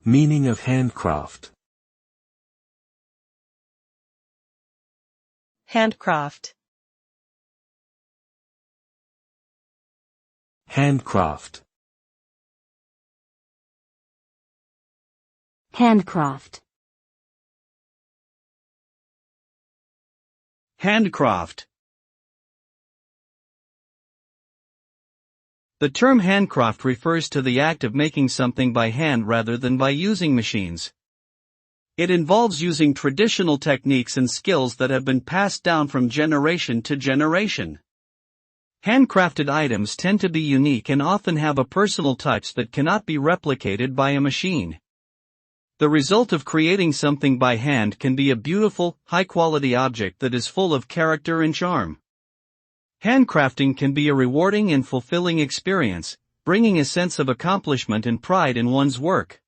Meaning of handcraft. Handcraft. Handcraft. Handcraft. Handcraft. The term handcraft refers to the act of making something by hand rather than by using machines. It involves using traditional techniques and skills that have been passed down from generation to generation. Handcrafted items tend to be unique and often have a personal touch that cannot be replicated by a machine. The result of creating something by hand can be a beautiful, high-quality object that is full of character and charm. Handcrafting can be a rewarding and fulfilling experience, bringing a sense of accomplishment and pride in one's work.